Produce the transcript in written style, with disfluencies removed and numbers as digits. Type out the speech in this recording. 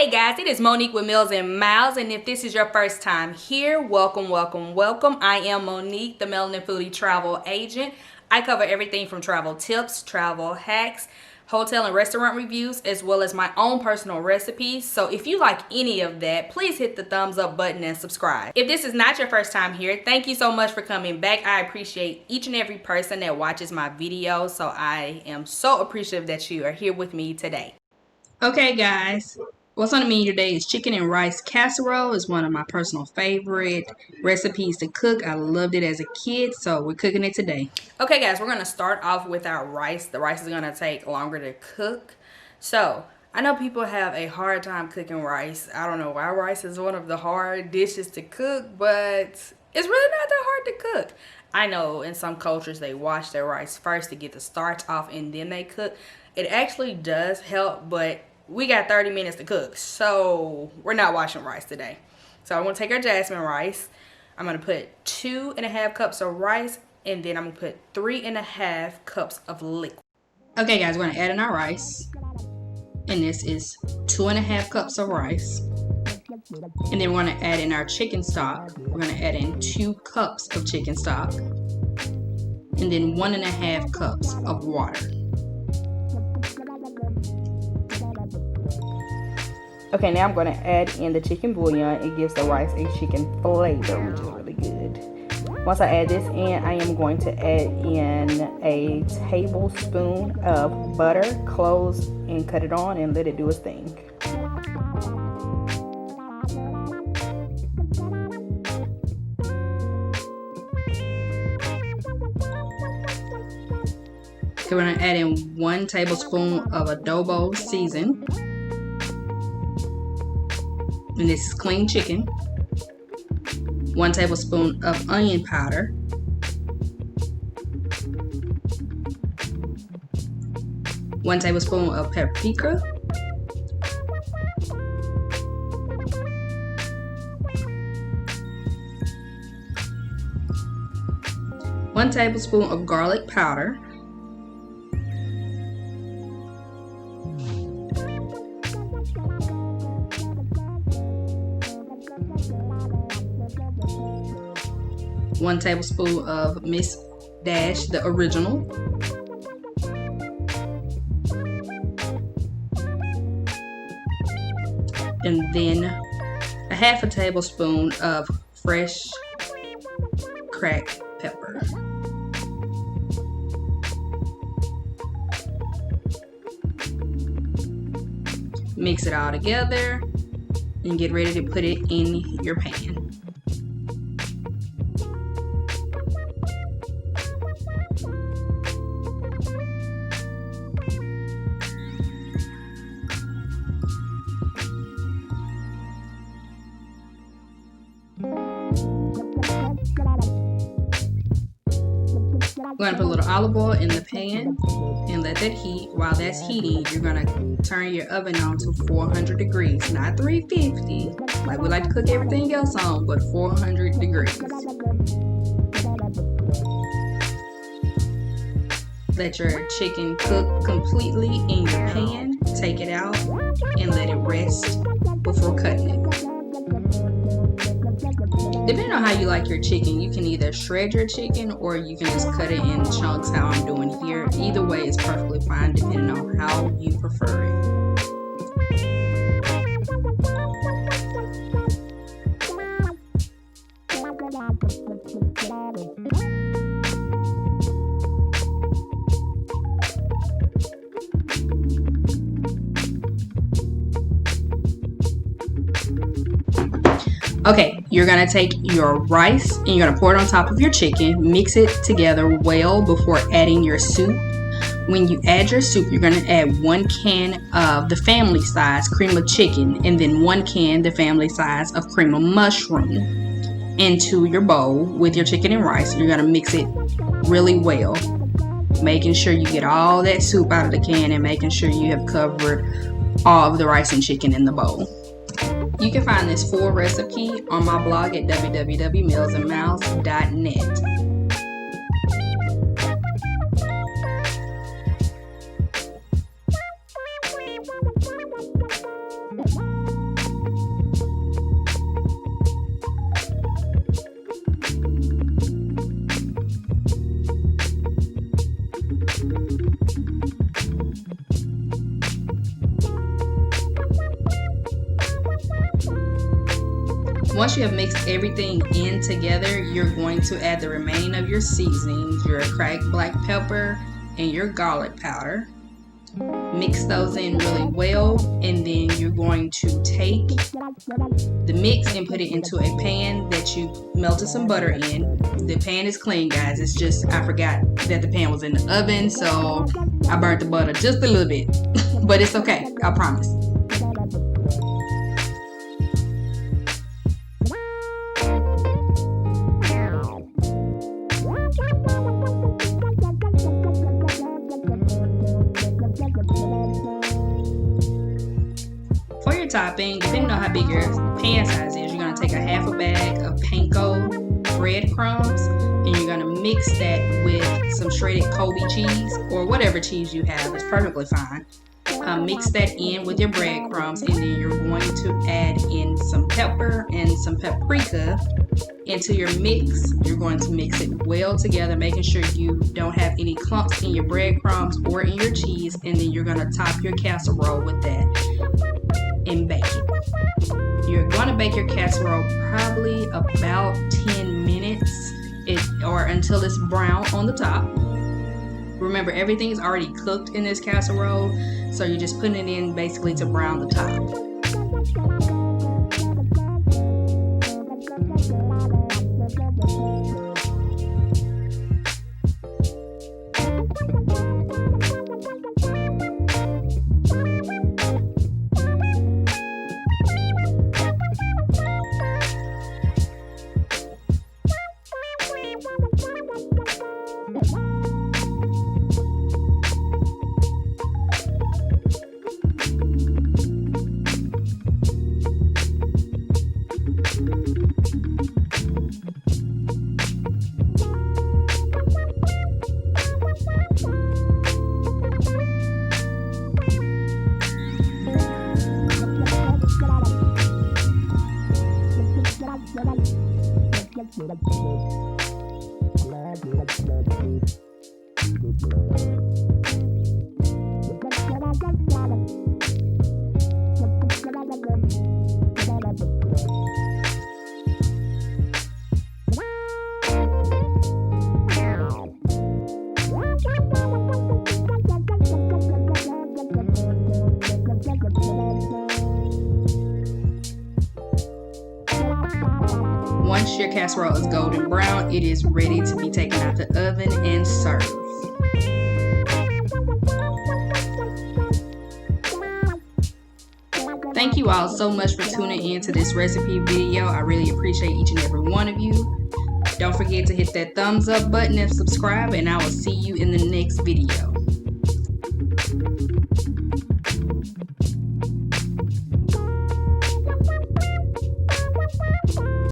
Hey guys, it is Monique with Meals and Miles, and if this is your first time here, welcome, welcome, welcome. I am Monique, the Melanin Foodie Travel Agent. I cover everything from travel tips, travel hacks, hotel and restaurant reviews, as well as my own personal recipes. So if you like any of that, please hit the thumbs up button and subscribe. If this is not your first time here, thank you so much for coming back. I appreciate each and every person that watches my videos, so I am so appreciative that you are here with me today. Okay guys, what's on the menu today is chicken and rice casserole. It's one of my personal favorite recipes to cook. I loved it as a kid, so we're cooking it today. Okay guys, we're going to start off with our rice. The rice is going to take longer to cook. So, I know people have a hard time cooking rice. I don't know why rice is one of the hard dishes to cook, but it's really not that hard to cook. I know in some cultures they wash their rice first to get the starch off and then they cook. It actually does help, but we got 30 minutes to cook, so we're not washing rice today. So I'm going to take our jasmine rice. I'm going to put 2.5 cups of rice, and then I'm going to put 3.5 cups of liquid. Okay guys, we're going to add in our rice, and this is 2.5 cups of rice. And then we're going to add in our chicken stock. We're going to add in 2 cups of chicken stock, and then 1.5 cups of water. Okay, now I'm going to add in the chicken bouillon. It gives the rice a chicken flavor, which is really good. Once I add this in, I am going to add in a tablespoon of butter, close and cut it on and let it do its thing. Okay, we're going to add in 1 tablespoon of Adobo season. And this is clean chicken. 1 tablespoon of onion powder. 1 tablespoon of paprika. 1 tablespoon of garlic powder. 1 tablespoon of Miss Dash, the original. And then a 1/2 tablespoon of fresh cracked pepper. Mix it all together and get ready to put it in your pan. We're going to put a little olive oil in the pan and let that heat. While that's heating, you're going to turn your oven on to 400 degrees, not 350, like we like to cook everything else on, but 400 degrees. Let your chicken cook completely in your pan. Take it out and let it rest before cutting it. Depending on how you like your chicken, you can either shred your chicken or you can just cut it in chunks how I'm doing here. Either way is perfectly fine depending on how you prefer it. Okay, you're going to take your rice and you're going to pour it on top of your chicken. Mix it together well before adding your soup. When you add your soup, you're going to add 1 can of the family size cream of chicken and then 1 can the family size of cream of mushroom into your bowl with your chicken and rice. You're going to mix it really well, making sure you get all that soup out of the can and making sure you have covered all of the rice and chicken in the bowl. You can find this full recipe on my blog at www.mealsandmiles.net. Once you have mixed everything in together, you're going to add the remaining of your seasonings, your cracked black pepper and your garlic powder. Mix those in really well, and then you're going to take the mix and put it into a pan that you melted some butter in. The pan is clean, guys. It's just I forgot that the pan was in the oven, so I burnt the butter just a little bit. But it's okay, I promise. For your topping, depending on how big your pan size is, you're going to take a half a bag of Panko breadcrumbs, and you're going to mix that with some shredded Colby cheese or whatever cheese you have. It's perfectly fine. Mix that in with your breadcrumbs, and then you're going to add in some pepper and some paprika into your mix. You're going to mix it well together, making sure you don't have any clumps in your breadcrumbs or in your cheese, and then you're going to top your casserole with that and bake it. You're going to bake your casserole probably about 10 minutes or until it's brown on the top. Remember, everything is already cooked in this casserole, so you're just putting it in basically to brown the top. Once your casserole is golden brown, it is ready to be taken out the oven and served. Thank you all so much for tuning in to this recipe video. I really appreciate each and every one of you. Don't forget to hit that thumbs up button and subscribe, and I will see you in the next video.